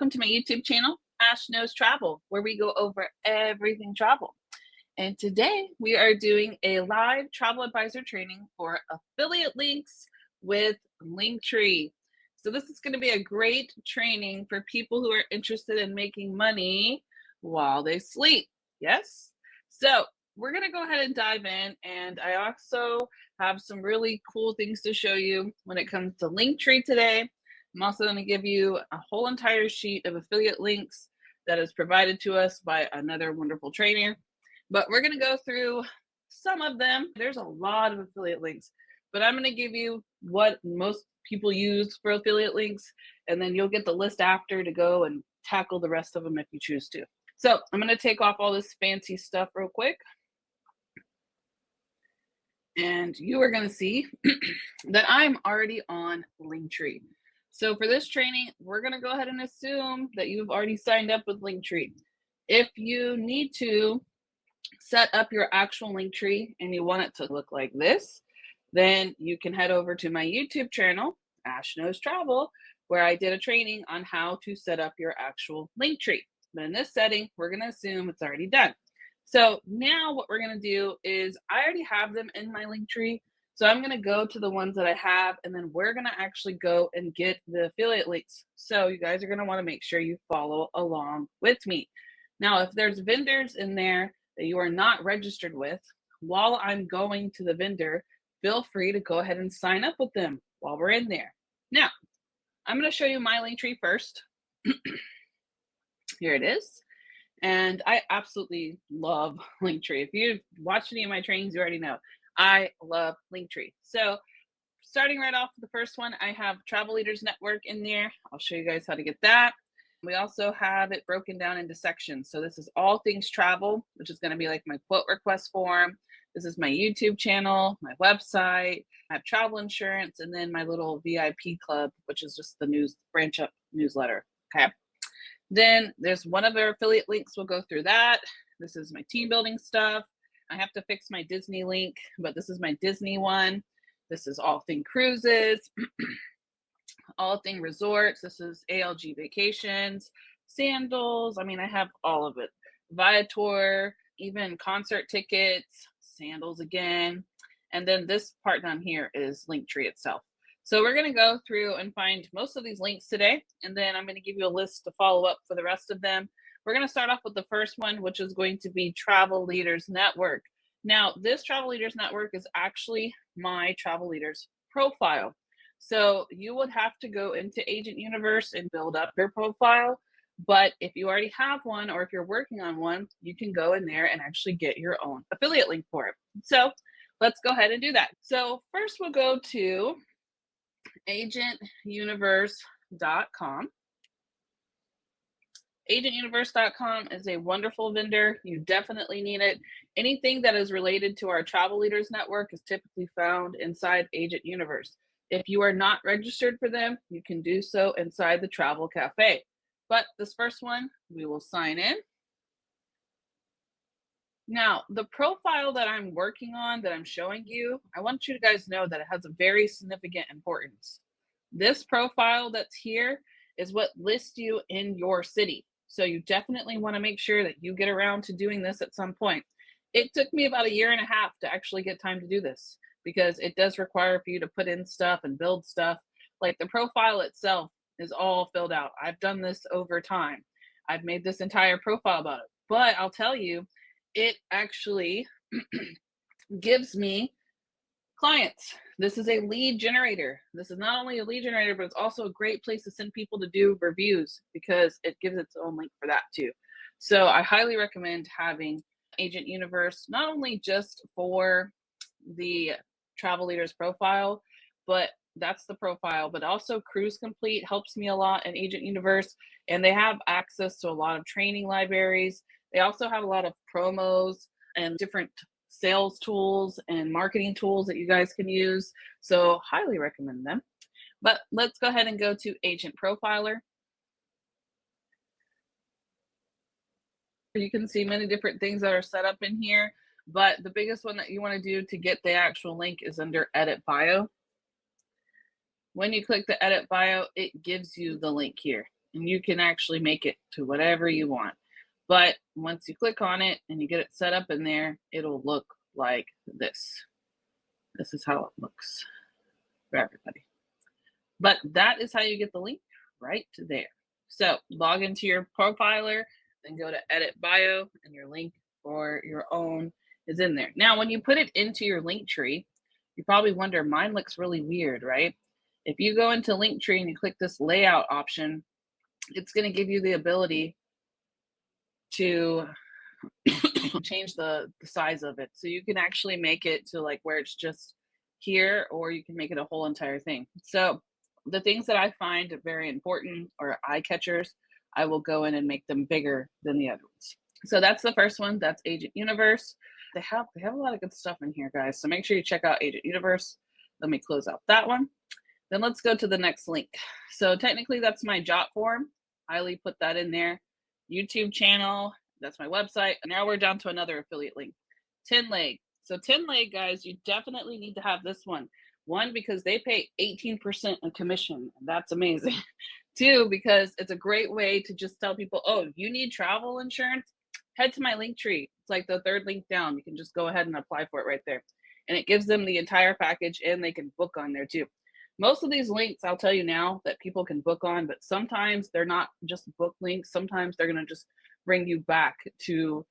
welcome to my YouTube channel, Ash Knows Travel, where we go over everything travel. And today we are doing a live travel advisor training for affiliate links with Linktree. So this is going to be a great training for people who are interested in making money while they sleep. Yes? So we're going to go ahead and dive in, and I also have some really cool things to show you when it comes to Linktree today. I'm also going to give you a whole entire sheet of affiliate links that is provided to us by another wonderful trainer. But we're going to go through some of them. There's a lot of affiliate links, but I'm going to give you what most people use for affiliate links, and then you'll get the list after to go and tackle the rest of them if you choose to. So I'm going to take off all this fancy stuff real quick. And you are going to see that I'm already on Linktree. So for this training, we're going to go ahead and assume that you've already signed up with Linktree. If you need to set up your actual Linktree and you want it to look like this, then you can head over to my YouTube channel, Ash Knows Travel, where I did a training on how to set up your actual Linktree. But in this setting, we're going to assume it's already done. So now what we're going to do is I already have them in my Linktree. So I'm going to go to the ones that I have, and then we're going to actually go and get the affiliate links. So you guys are going to want to make sure you follow along with me. Now, if there's vendors in there that you are not registered with, while I'm going to the vendor, feel free to go ahead and sign up with them while we're in there. Now, I'm going to show you my Linktree first. Here it is. And I absolutely love Linktree. If you've watched any of my trainings, you already know I love Linktree. So starting right off with the first one, I have Travel Leaders Network in there. I'll show you guys how to get that. We also have it broken down into sections. So this is all things travel, which is going to be like my quote request form. This is my YouTube channel, my website. I have travel insurance, and then my little VIP club, which is just the BranchUp newsletter. Okay. Then there's one of our affiliate links. We'll go through that. This is my team building stuff. I have to fix my Disney link, but this is my Disney one. This is all thing cruises, all thing resorts. This is ALG vacations, Sandals. I mean, I have all of it. Viator, even concert tickets, Sandals again. And then this part down here is Linktree itself. So we're going to go through and find most of these links today, and then I'm going to give you a list to follow up for the rest of them. We're going to start off with the first one, which is going to be Travel Leaders Network. Now, this Travel Leaders Network is actually my Travel Leaders profile. So you would have to go into Agent Universe and build up your profile. But if you already have one, or if you're working on one, you can go in there and actually get your own affiliate link for it. So let's go ahead and do that. So first we'll go to agentuniverse.com. Agentuniverse.com is a wonderful vendor. You definitely need it. Anything that is related to our Travel Leaders Network is typically found inside Agent Universe. If you are not registered for them, you can do so inside the Travel Cafe. But this first one, we will sign in. Now, the profile that I'm working on, that I'm showing you, I want you guys to know that it has a very significant importance. This profile that's here is what lists you in your city. So you definitely want to make sure that you get around to doing this at some point. It took me about 1.5 years to actually get time to do this, because it does require for you to put in stuff and build stuff. Like the profile itself is all filled out. I've done this over time. I've made this entire profile about it. But I'll tell you, it actually gives me clients. This is a lead generator. This is not only a lead generator, but it's also a great place to send people to do reviews, because it gives its own link for that too. So I highly recommend having Agent Universe, not only just for the Travel Leaders profile, but that's the profile, but also Cruise Complete helps me a lot in Agent Universe, and they have access to a lot of training libraries. They also have a lot of promos and different sales tools and marketing tools that you guys can use. So highly recommend them. But let's go ahead and go to Agent Profiler. You can see many different things that are set up in here, but the biggest one that you want to do to get the actual link is under Edit Bio. When you click the Edit Bio, it gives you the link here. and you can actually make it to whatever you want. But once you click on it and you get it set up in there, it'll look like this. This is how it looks for everybody. But that is how you get the link right to there. So log into your profiler, then go to edit bio, and your link for your own is in there. Now, when you put it into your Linktree, you probably wonder, mine looks really weird, right? If you go into Linktree and you click this layout option, it's going to give you the ability to change the size of it. So you can actually make it to like where it's just here, or you can make it a whole entire thing. So the things that I find very important or eye catchers, I will go in and make them bigger than the other ones. So that's the first one. That's Agent Universe. They have a lot of good stuff in here, guys. So make sure you check out Agent Universe. Let me close out that one. Then let's go to the next link. So technically that's my Jot form. Highly put that in there. YouTube channel, that's my website. Now we're down to another affiliate link. 10leg. So 10leg, guys, you definitely need to have this one. One, because they pay 18% in commission, and that's amazing. Two, because it's a great way to just tell people, oh, you need travel insurance? Head to my Linktree. It's like the third link down. You can just go ahead and apply for it right there. And it gives them the entire package, and they can book on there too. Most of these links, I'll tell you now, that people can book on, but sometimes they're not just book links. Sometimes they're going to just bring you back to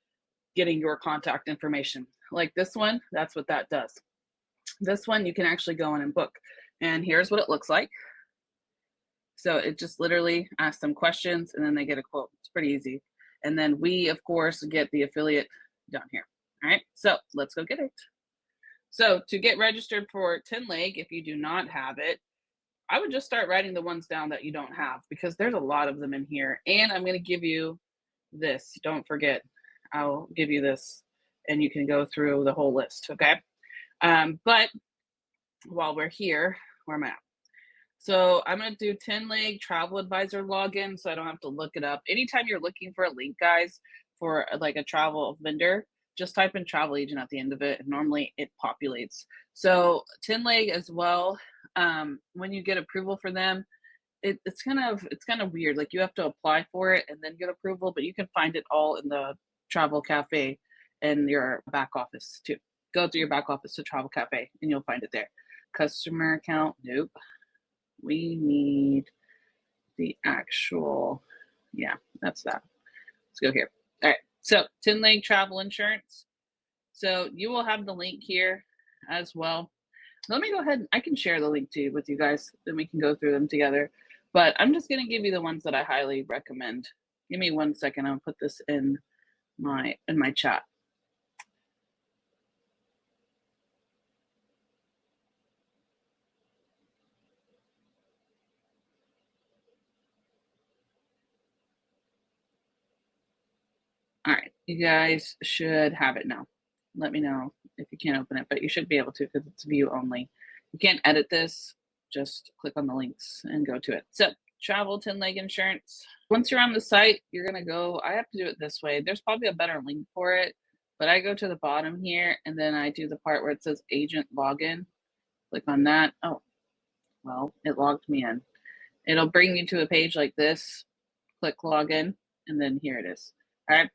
getting your contact information. Like this one, that's what that does. This one, you can actually go in and book. And here's what it looks like. So it just literally asks them questions, and then they get a quote. It's pretty easy. And then we, of course, get the affiliate down here. All right, so let's go get it. So to get registered for 10leg, if you do not have it, I would just start writing the ones down that you don't have, because there's a lot of them in here. And I'm going to give you this. Don't forget, I'll give you this, and you can go through the whole list, okay? But while we're here, where am I at? So I'm going to do 10leg travel advisor login, so I don't have to look it up. Anytime you're looking for a link, guys, for like a travel vendor, just type in travel agent at the end of it, and normally it populates. So 10leg as well, when you get approval for them, it's kind of weird. Like you have to apply for it and then get approval, but you can find it all in the Travel Cafe and your back office too. Go to your back office to Travel Cafe and you'll find it there. Customer account, nope. We need the actual, yeah, that's that. Let's go here. All right, so 10leg travel insurance. So you will have the link here as well. Let me go ahead, I can share the link with you guys, then we can go through them together. But I'm just gonna give you the ones that I highly recommend. Give me 1 second, I'll put this in my chat. All right, you guys should have it now. Let me know if you can't open it, but you should be able to, because it's view only. You can't edit this, just click on the links and go to it. So travel 10leg insurance. Once you're on the site, you're gonna go, I have to do it this way. There's probably a better link for it, but I go to the bottom here and then I do the part where it says agent login. Click on that. Oh, well, it logged me in. It'll bring you to a page like this. Click login, and then here it is. All right.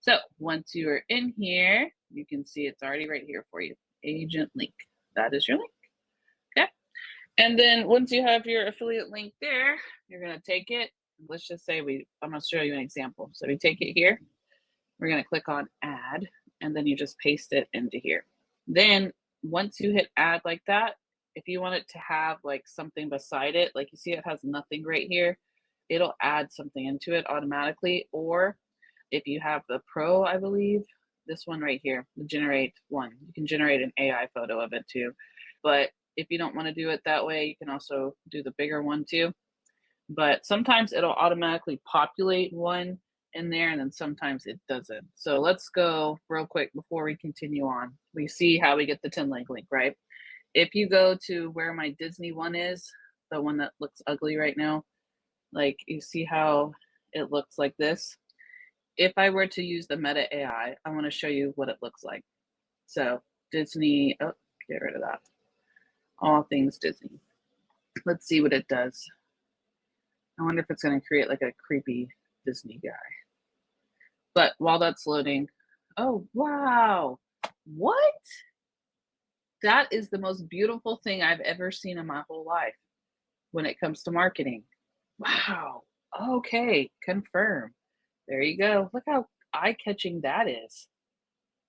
So once you are in here, you can see it's already right here for you. Agent link. That is your link. Okay. And then once you have your affiliate link there, you're going to take it. Let's just say I'm going to show you an example. So we take it here. We're going to click on add, and then you just paste it into here. Then once you hit add like that, if you want it to have like something beside it, like you see it has nothing right here, it'll add something into it automatically. Or if you have the Pro, I believe, this one right here, the generate one, you can generate an AI photo of it too. But if you don't want to do it that way, you can also do the bigger one too. But sometimes it'll automatically populate one in there, and then sometimes it doesn't. So let's go real quick before we continue on. We see how we get the 10leg link, right? If you go to where my Disney one is, the one that looks ugly right now, like you see how it looks like this. If I were to use the Meta AI, I want to show you what it looks like. So Disney, oh, get rid of that. All things Disney. Let's see what it does. I wonder if it's going to create like a creepy Disney guy. But while that's loading, oh, wow. What? That is the most beautiful thing I've ever seen in my whole life when it comes to marketing. Wow. Okay, confirm. There you go. Look how eye-catching that is.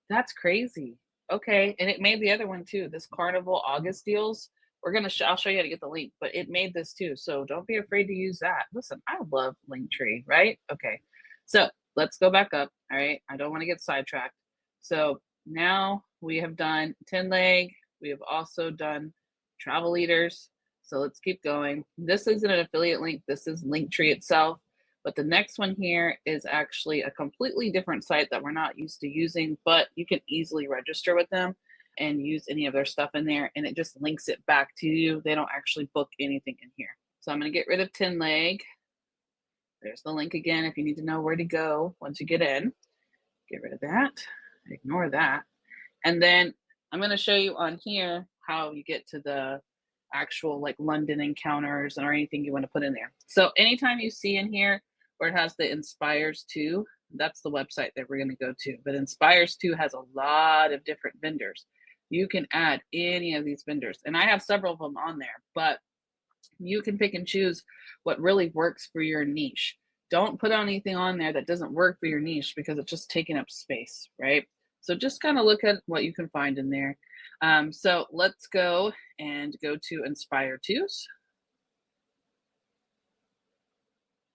That's crazy. Okay, and it made the other one too. This Carnival August deals. I'll show you how to get the link, but it made this too. So don't be afraid to use that. Listen, I love Linktree, right? Okay. So let's go back up. All right. I don't want to get sidetracked. So now we have done 10 leg. We have also done travel leaders. So let's keep going. This isn't an affiliate link. This is Linktree itself. But the next one here is actually a completely different site that we're not used to using, but you can easily register with them and use any of their stuff in there, and it just links it back to you. They don't actually book anything in here. So I'm going to get rid of 10 leg. There's the link again if you need to know where to go once you get in. Get rid of that. Ignore that. And then I'm going to show you on here how you get to the actual like London encounters or anything you want to put in there. So anytime you see in here where it has the Inspires 2, that's the website that we're going to go to. But Inspires 2 has a lot of different vendors. You can add any of these vendors, and I have several of them on there, but you can pick and choose what really works for your niche. Don't put anything on there that doesn't work for your niche because it's just taking up space, right? So just kind of look at what you can find in there. So let's go to Inspire 2s.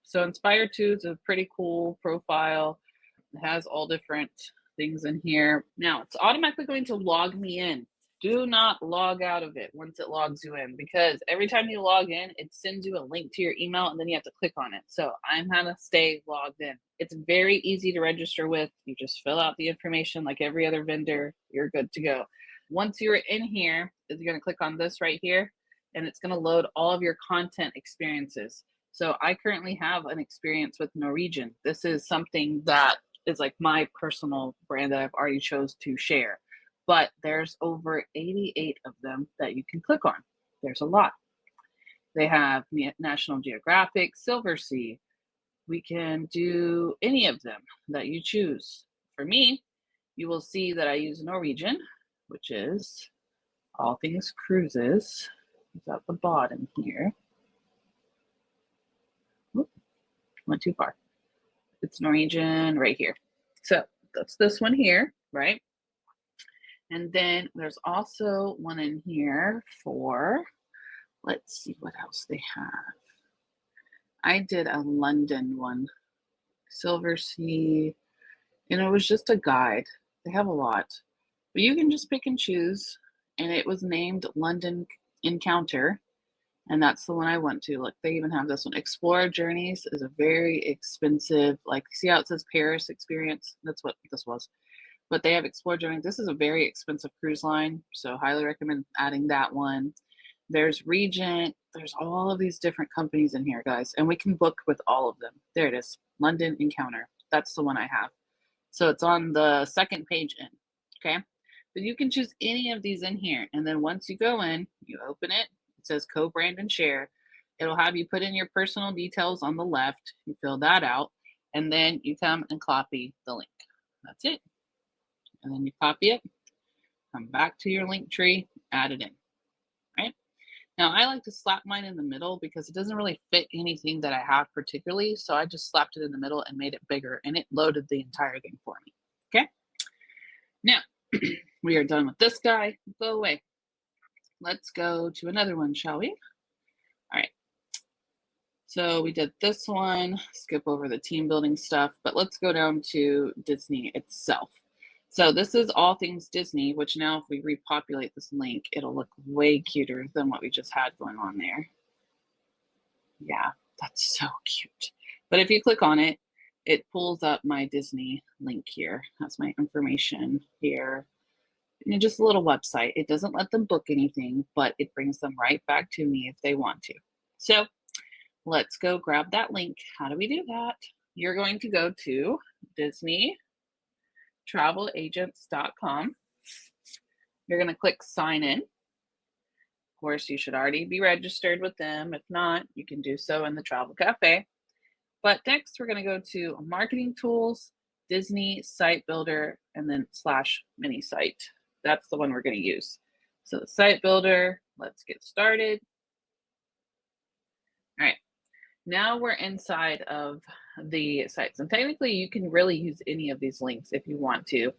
So Inspire 2 is a pretty cool profile. It has all different things in here. Now it's automatically going to log me in. Do not log out of it once it logs you in, because every time you log in, it sends you a link to your email and then you have to click on it. So I'm going to stay logged in. It's very easy to register with. You just fill out the information like every other vendor. You're good to go. Once you're in here, you're going to click on this right here, and it's going to load all of your content experiences. So I currently have an experience with Norwegian. This is something that is like my personal brand that I've already chose to share. But there's over 88 of them that you can click on. There's a lot. They have National Geographic, Silversea. We can do any of them that you choose. For me, you will see that I use Norwegian, which is all things cruises. It's at the bottom here. Oop, went too far. It's Norwegian right here. So that's this one here, right? And then there's also one in here for, let's see what else they have. I did a London one, Silversea, and it was just a guide. They have a lot, but you can just pick and choose. And it was named London Encounter, and that's the one I went to. Look, they even have this one. Explorer Journeys is a very expensive, like, see how it says Paris Experience? That's what this was. But they have Explorer Journeys. This is a very expensive cruise line, so highly recommend adding that one. There's Regent. There's all of these different companies in here, guys, and we can book with all of them. There it is, London Encounter. That's the one I have. So it's on the second page in, okay? But you can choose any of these in here, and then once you go in, you open it. It says co-brand and share. It'll have you put in your personal details on the left. You fill that out, and then you come and copy the link. That's it. And then you copy it, come back to your Linktree, add it in, right? Now, I like to slap mine in the middle because it doesn't really fit anything that I have particularly, so I just slapped it in the middle and made it bigger, and it loaded the entire thing for me, okay? Now, we are done with this guy. Go away. Let's go to another one, shall we? All right. So we did this one, skip over the team building stuff, but let's go down to Disney itself. So this is all things Disney, which now if we repopulate this link, it'll look way cuter than what we just had going on there. Yeah, that's so cute. But if you click on it, it pulls up my Disney link here. That's my information here. And just a little website. It doesn't let them book anything, but it brings them right back to me if they want to. So let's go grab that link. How do we do that? You're going to go to DisneyTravelAgents.com. You're going to click sign in. course, you should already be registered with them. If not, you can do so in the travel cafe. But next, we're going to go to marketing tools, Disney site builder, and then slash mini site. That's the one we're going to use. So the site builder, let's get started. All right, now we're inside of the sites. And technically, you can really use any of these links if you want to,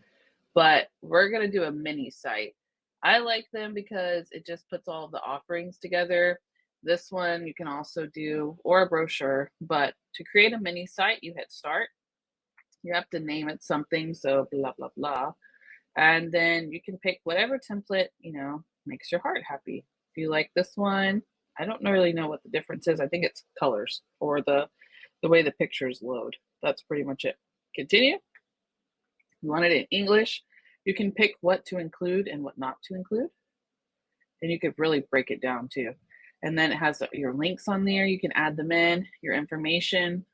but we're going to do a mini site. I like them because it just puts all of the offerings together. This one you can also do, or a brochure, but to create a mini site, you hit start. You have to name it something, so blah, blah, blah. And then you can pick whatever template, makes your heart happy. If you like this one, I don't really know what the difference is. I think it's colors or the way the pictures load. That's pretty much it. Continue. You want it in English. You can pick what to include and what not to include. And you could really break it down too. And then it has your links on there. You can add them in, your information.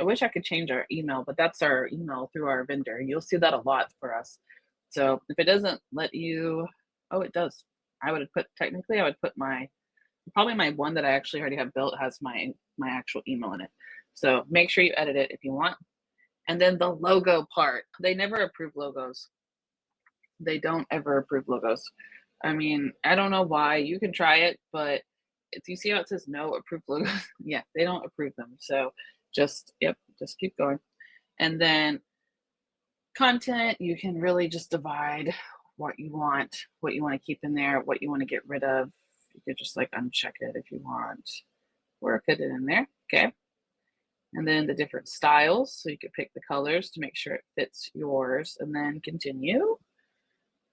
I wish I could change our email, but that's our email through our vendor. You'll see that a lot for us. So if it doesn't let you, oh, it does. I would put probably my one that I actually already have built has my actual email in it. So make sure you edit it if you want. And then the logo part, they never approve logos. They don't ever approve logos. I mean, I don't know why. You can try it, but if you see how it says no approved logos, yeah, they don't approve them. So just keep going. And then content, you can really just divide what you want to keep in there, what you want to get rid of. You could just like uncheck it if you want, or fit it in there. Okay. And then the different styles. So you could pick the colors to make sure it fits yours, and then continue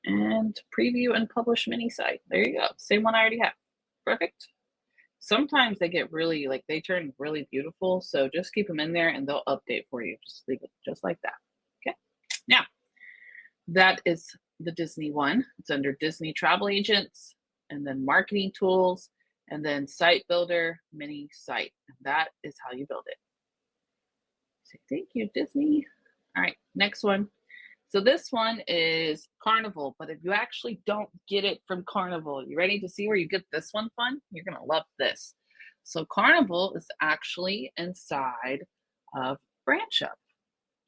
and preview and publish mini site. There you go. Same one I already have. Perfect. Sometimes they get really, they turn really beautiful. So just keep them in there and they'll update for you. Just leave it just like that. Okay. Now, that is the Disney one. It's under Disney Travel Agents, and then Marketing Tools, and then Site Builder, Mini Site. And that is how you build it. Say thank you, Disney. All right, next one. So this one is Carnival, but if you actually don't get it from Carnival, you ready to see where you get this one fun? You're going to love this. So Carnival is actually inside of BranchUp.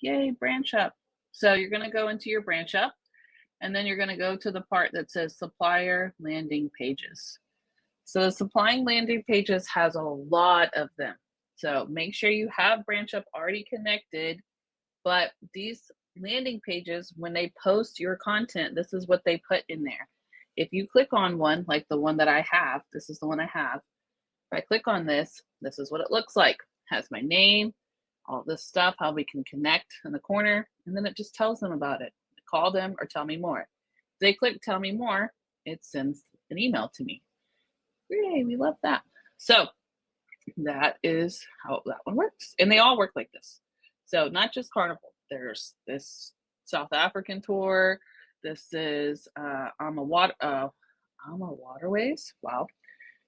Yay, BranchUp. So you're going to go into your BranchUp, and then you're going to go to the part that says Supplier Landing Pages. So the Supplying Landing Pages has a lot of them. So make sure you have BranchUp already connected, but these landing pages, when they post your content, this is what they put in there. If you click on one, like the one that I have, this is the one I have. If I click on this, this is what it looks like. It has my name, all this stuff, how we can connect in the corner, and then it just tells them about it. Call them or tell me more. If they click tell me more, it sends an email to me. Yay, we love that. So that is how that one works. And they all work like this. So not just Carnival. There's this South African tour. This is Waterways. Wow.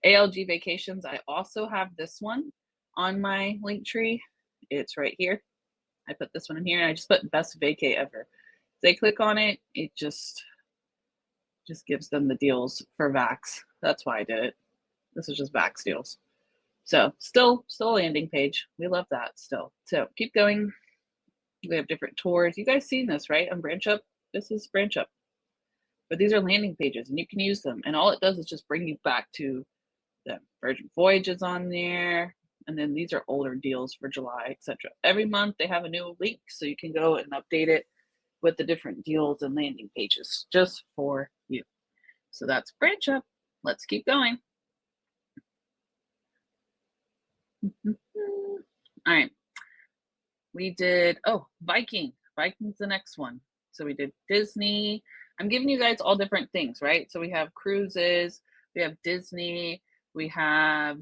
ALG Vacations. I also have this one on my Linktree. It's right here. I put this one in here, and I just put best vacay ever. If they click on it, it just gives them the deals for Vax. That's why I did it. This is just Vax deals. So still a landing page. We love that still. So keep going. We have different tours. You guys seen this, right? On BranchUp. This is BranchUp. But these are landing pages, and you can use them. And all it does is just bring you back to the Virgin Voyages on there. And then these are older deals for July, etc. Every month they have a new link, so you can go and update it with the different deals and landing pages just for you. So that's BranchUp. Let's keep going. All right. We did, Viking. Viking's the next one. So we did Disney. I'm giving you guys all different things, right? So we have cruises, we have Disney, we have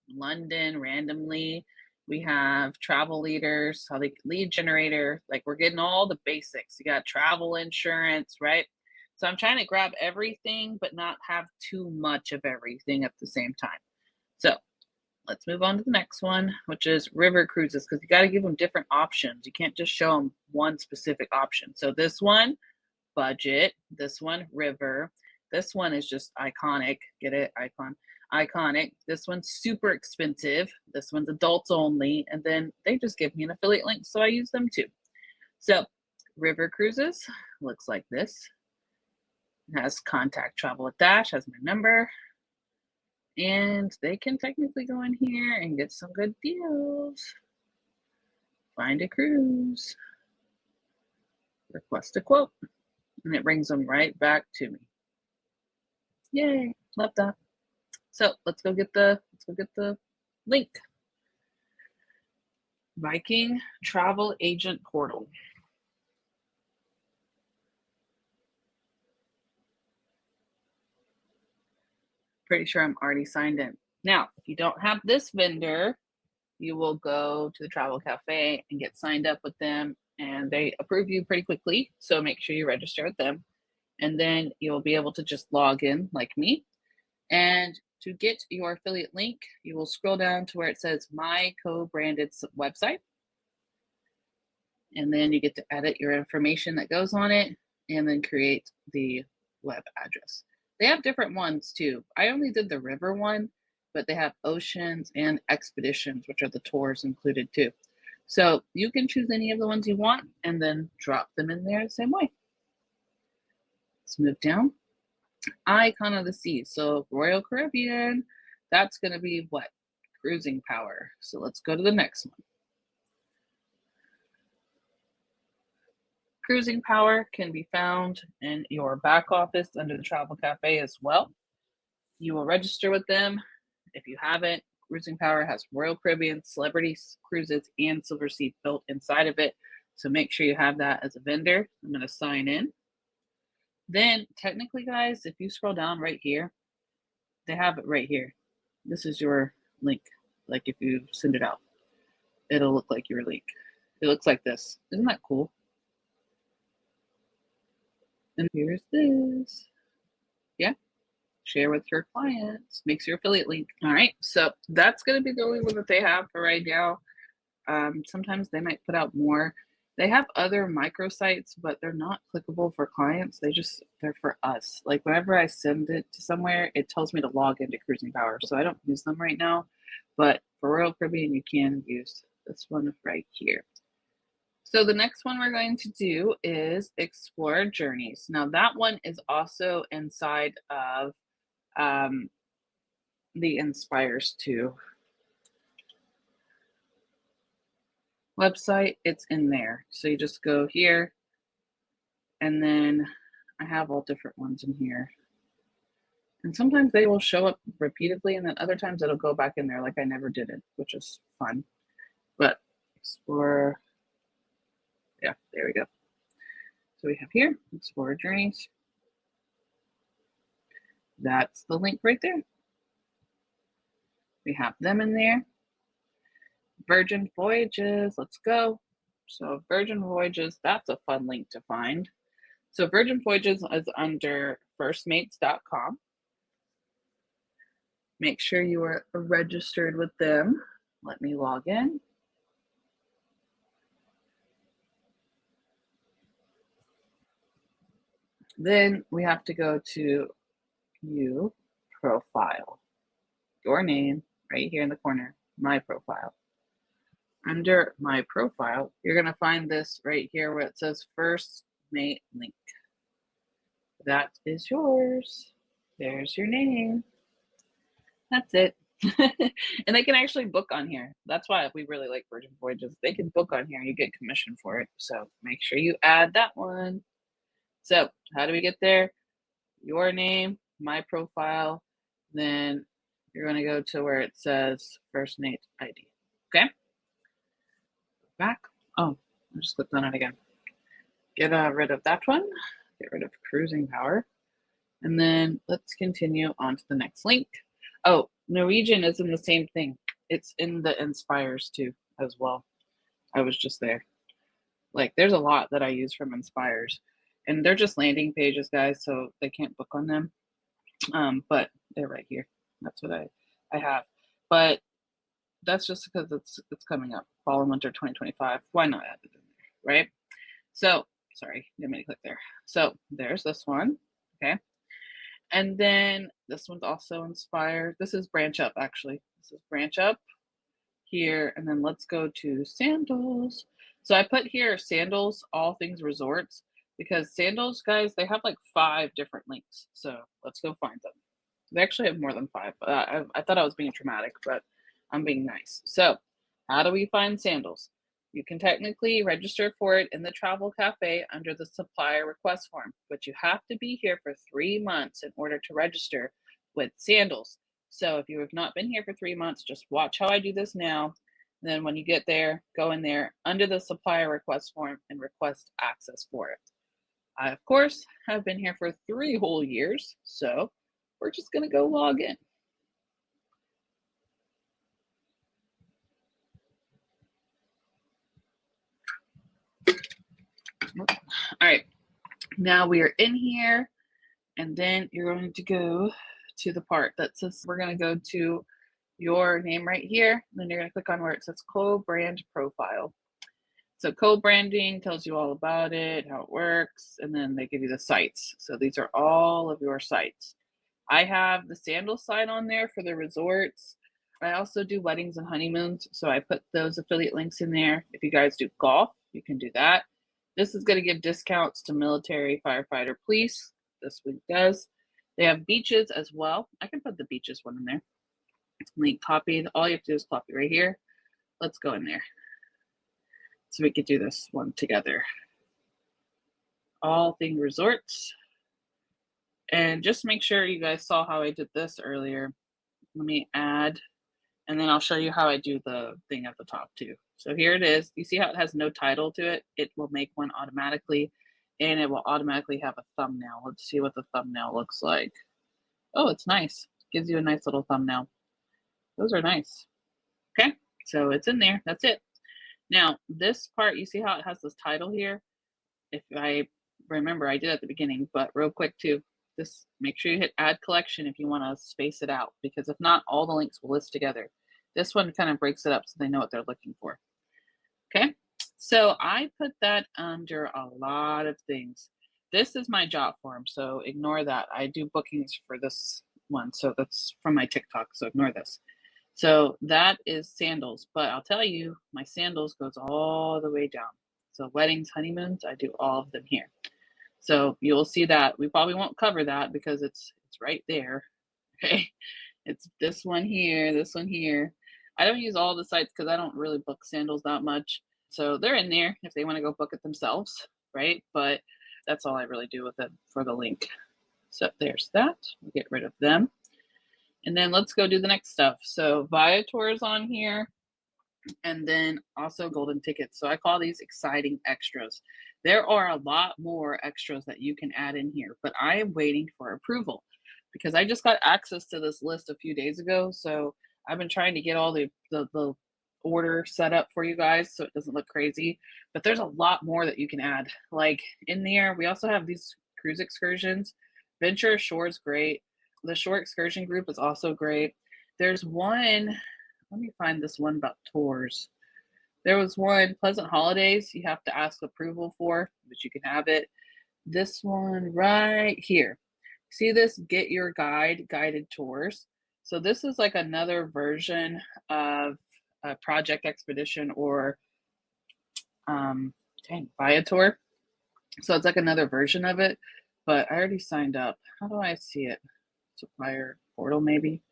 London randomly, we have travel leaders, how they lead generator, like we're getting all the basics. You got travel insurance, right? So I'm trying to grab everything, but not have too much of everything at the same time. So let's move on to the next one, which is river cruises, because you got to give them different options. You can't just show them one specific option. So this one, budget. This one, river. This one is just iconic. Get it? Icon. Iconic. This one's super expensive. This one's adults only. And then they just give me an affiliate link, so I use them too. So River Cruises looks like this. It has contact travel with Dash, has my number. And they can technically go in here and get some good deals. Find a cruise. Request a quote. And it brings them right back to me. Yay, love that. So let's go get the link. Viking Travel Agent Portal. Pretty sure I'm already signed in. Now, if you don't have this vendor, you will go to the travel cafe and get signed up with them, and they approve you pretty quickly. So make sure you register with them, and then you'll be able to just log in like me. And to get your affiliate link, you will scroll down to where it says my co-branded website. And then you get to edit your information that goes on it and then create the web address. They have different ones too. I only did the river one, but they have oceans and expeditions, which are the tours included too. So you can choose any of the ones you want and then drop them in there the same way. Let's move down. Icon of the Sea. So Royal Caribbean, that's going to be what? Cruising Power. So let's go to the next one. Cruising Power can be found in your back office under the Travel Cafe as well. You will register with them. If you haven't, Cruising Power has Royal Caribbean, Celebrity Cruises, and Silversea built inside of it. So make sure you have that as a vendor. I'm going to sign in. Then technically, guys, if you scroll down right here, they have it right here. This is your link. Like if you send it out, it'll look like your link. It looks like this. Isn't that cool? And here's this. Yeah. Share with your clients. Makes your affiliate link. All right. So that's going to be the only one that they have for right now. Sometimes they might put out more. They have other microsites, but they're not clickable for clients. They're for us. Like whenever I send it to somewhere, it tells me to log into Cruising Power. So I don't use them right now. But for Royal Caribbean, you can use this one right here. So the next one we're going to do is Explore Journeys. Now that one is also inside of the Inspires 2 website. It's in there. So you just go here, and then I have all different ones in here. And sometimes they will show up repeatedly, and then other times it'll go back in there like I never did it, which is fun. But Explore, yeah, there we go. So we have here, Explore Journeys. That's the link right there. We have them in there. Virgin Voyages, let's go. So Virgin Voyages, that's a fun link to find. So Virgin Voyages is under firstmates.com. Make sure you are registered with them. Let me log in. Then we have to go to View Profile. Your name right here in the corner, My Profile. Under My Profile, you're going to find this right here where it says First Mate Link. That is yours. There's your name. That's it. And they can actually book on here. That's why we really like Virgin Voyages. They can book on here. You get commission for it. So make sure you add that one. So how do we get there? Your name, My Profile. Then you're going to go to where it says First Mate ID. Okay. Back. Oh, I just clicked on it again. Get rid of that one. Get rid of Cruising Power. And then let's continue on to the next link. Oh, Norwegian is in the same thing. It's in the Inspires too as well. I was just there. Like there's a lot that I use from Inspires. And they're just landing pages, guys, so they can't book on them. But they're right here. That's what I have. But that's just because it's coming up. Fall and winter 2025. Why not add it in there, right? So, sorry, didn't mean to click there. So there's this one, okay? And then this one's also inspired. This is BranchUp, actually. This is BranchUp here. And then let's go to Sandals. So I put here Sandals, all things resorts, because Sandals, guys, they have like 5 different links. So let's go find them. They actually have more than 5. I thought I was being dramatic, but I'm being nice. So how do we find Sandals? You can technically register for it in the travel cafe under the supplier request form, but you have to be here for 3 months in order to register with Sandals. So if you have not been here for 3 months, just watch how I do this now. Then when you get there, go in there under the supplier request form and request access for it. I, of course, have been here for 3 whole years, so we're just going to go log in. All right, now we are in here, and then you're going to go to the part that says we're going to go to your name right here. And then you're going to click on where it says co-brand profile. So co-branding tells you all about it, how it works, and then they give you the sites. So these are all of your sites. I have the Sandals site on there for the resorts. I also do weddings and honeymoons, so I put those affiliate links in there. If you guys do golf, you can do that. This is going to give discounts to military, firefighter, police. This week does. They have beaches as well. I can put the beaches one in there. Link copied. All you have to do is copy right here. Let's go in there. So we could do this one together. All thing resorts. And just make sure you guys saw how I did this earlier. Let me add, and then I'll show you how I do the thing at the top too. So here it is. You see how it has no title to it? It will make one automatically, and it will automatically have a thumbnail. Let's see what the thumbnail looks like. Oh, it's nice. Gives you a nice little thumbnail. Those are nice. Okay, so it's in there. That's it. Now, this part, you see how it has this title here? If I remember, I did at the beginning, but real quick too, just make sure you hit add collection if you want to space it out, because if not, all the links will list together. This one kind of breaks it up so they know what they're looking for. Okay, so I put that under a lot of things. This is my job form, so ignore that. I do bookings for this one, so that's from my TikTok, so ignore this. So that is Sandals, but I'll tell you, my Sandals goes all the way down. So weddings, honeymoons, I do all of them here. So you'll see that. We probably won't cover that because it's right there. Okay, it's this one here, this one here. I don't use all the sites because I don't really book Sandals that much. So they're in there if they want to go book it themselves, right? But that's all I really do with it for the link. So there's that. We'll get rid of them. And then let's go do the next stuff. So Viator is on here, and then also golden tickets. So I call these exciting extras. There are a lot more extras that you can add in here, but I am waiting for approval because I just got access to this list a few days ago. So I've been trying to get all the order set up for you guys so it doesn't look crazy. But there's a lot more that you can add. Like in there, we also have these cruise excursions. Venture Shore is great. The Shore Excursion group is also great. There's one, let me find this one about tours. There was one, Pleasant Holidays, you have to ask approval for, but you can have it. This one right here. See this Get Your Guide, guided tours. So this is like another version of a Project Expedition or Viator. So it's like another version of it, but I already signed up. How do I see it? Supplier portal maybe,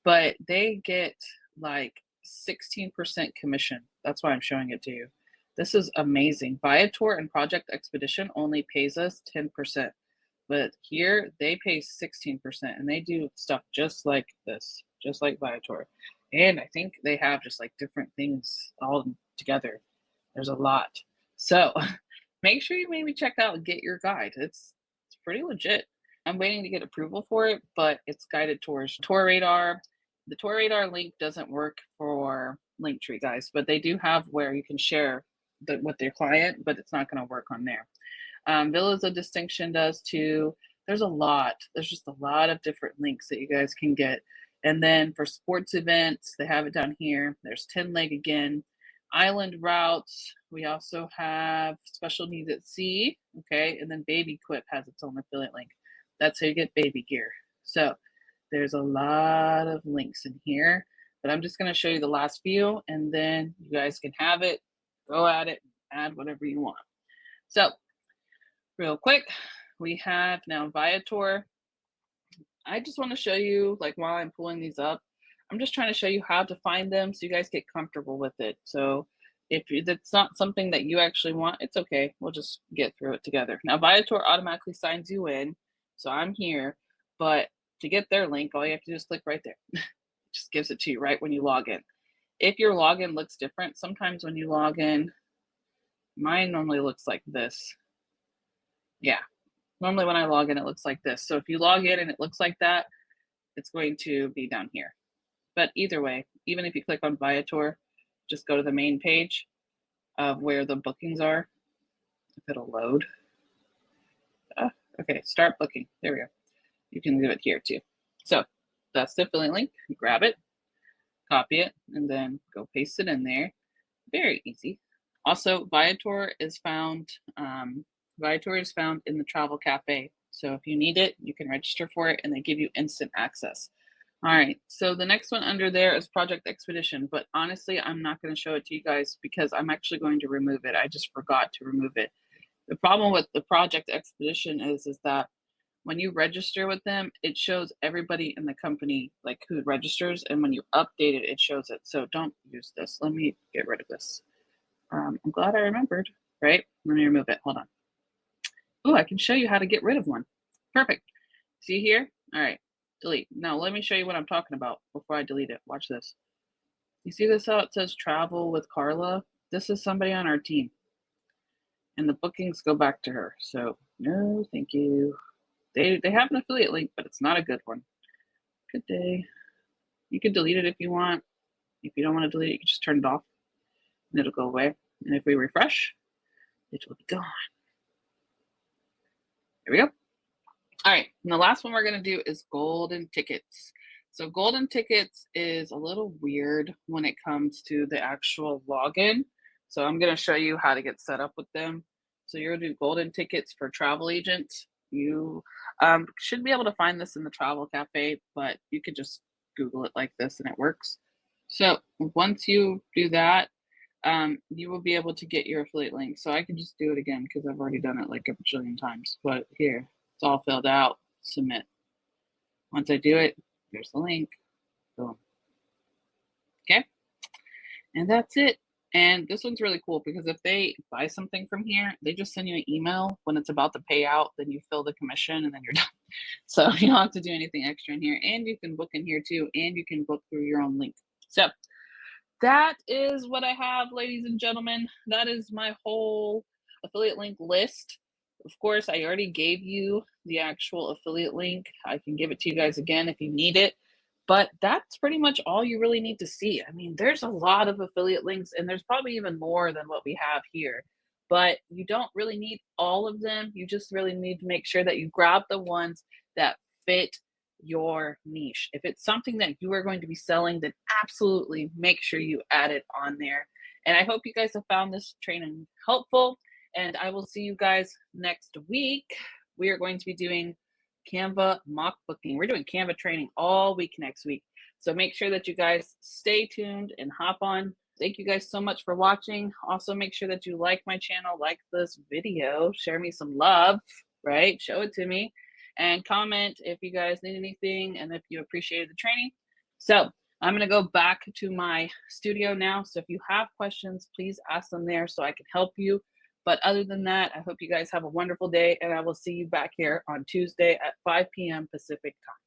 but they get like 16% commission. That's why I'm showing it to you. This is amazing. Viator and Project Expedition only pays us 10%, but here they pay 16%, and they do stuff just like this, just like Viator. And I think they have just like different things all together. There's a lot. So make sure you maybe check out Get Your Guide. It's pretty legit. I'm waiting to get approval for it, but it's guided tours. Tour Radar. The Tour Radar link doesn't work for Linktree, guys, but they do have where you can share with your client, but it's not going to work on there. Villas of Distinction does too. There's a lot. There's just a lot of different links that you guys can get. And then for sports events, they have it down here. There's 10 leg again. Island routes. We also have special needs at sea. Okay. And then Baby Quip has its own affiliate link. That's how you get baby gear. So there's a lot of links in here, but I'm just going to show you the last few, and then you guys can have it, go at it, add whatever you want. So real quick, we have now Viator. I just want to show you, like, while I'm pulling these up, I'm just trying to show you how to find them so you guys get comfortable with it. So if that's not something that you actually want, it's okay. We'll just get through it together. Now, Viator automatically signs you in. So I'm here, but to get their link, all you have to do is click right there. It just gives it to you right when you log in. If your login looks different, sometimes when you log in, mine normally looks like this. Yeah, normally when I log in, it looks like this. So if you log in and it looks like that, it's going to be down here. But either way, even if you click on Viator, just go to the main page of where the bookings are. If it'll load. Okay, start booking. There we go. You can leave it here too. So that's the affiliate link. You grab it, copy it, and then go paste it in there. Very easy. Also, Viator is found in the Travel Cafe. So if you need it, you can register for it, and they give you instant access. All right, so the next one under there is Project Expedition, but honestly, I'm not going to show it to you guys because I'm actually going to remove it. I just forgot to remove it. The problem with the Project Expedition is that when you register with them, it shows everybody in the company, like, who registers, and when you update it, it shows it. So don't use this. Let me get rid of this. I'm glad I remembered, right? Let me remove it. Hold on. Oh, I can show you how to get rid of one. Perfect. See here? All right. Delete. Now let me show you what I'm talking about before I delete it. Watch this. You see this, how it says travel with Carla? This is somebody on our team. And the bookings go back to her. So no, thank you. They have an affiliate link, but it's not a good one. Good day. You can delete it if you want. If you don't want to delete it, you can just turn it off and it'll go away. And if we refresh, it will be gone. There we go. All right, and the last one we're going to do is golden tickets. So golden tickets is a little weird when it comes to the actual login. So I'm going to show you how to get set up with them. So you're going to do golden tickets for travel agents. You should be able to find this in the Travel Cafe, but you could just Google it like this and it works. So once you do that, you will be able to get your affiliate link. So I can just do it again because I've already done it like a bajillion times, but here. It's all filled out. Submit. Once I do it, there's the link. Boom. Okay. And that's it. And this one's really cool because if they buy something from here, they just send you an email when it's about to pay out. Then you fill the commission and then you're done. So you don't have to do anything extra in here. And you can book in here too. And you can book through your own link. So that is what I have, ladies and gentlemen. That is my whole affiliate link list. Of course, I already gave you the actual affiliate link. I can give it to you guys again if you need it. But that's pretty much all you really need to see. I mean, there's a lot of affiliate links, and there's probably even more than what we have here. But you don't really need all of them. You just really need to make sure that you grab the ones that fit your niche. If it's something that you are going to be selling, then absolutely make sure you add it on there. And I hope you guys have found this training helpful. And I will see you guys next week. We are going to be doing Canva mock booking. We're doing Canva training all week next week. So make sure that you guys stay tuned and hop on. Thank you guys so much for watching. Also, make sure that you like my channel, like this video, share me some love, right? Show it to me. And comment if you guys need anything and if you appreciated the training. So I'm going to go back to my studio now. So if you have questions, please ask them there so I can help you. But other than that, I hope you guys have a wonderful day, and I will see you back here on Tuesday at 5 p.m. Pacific time.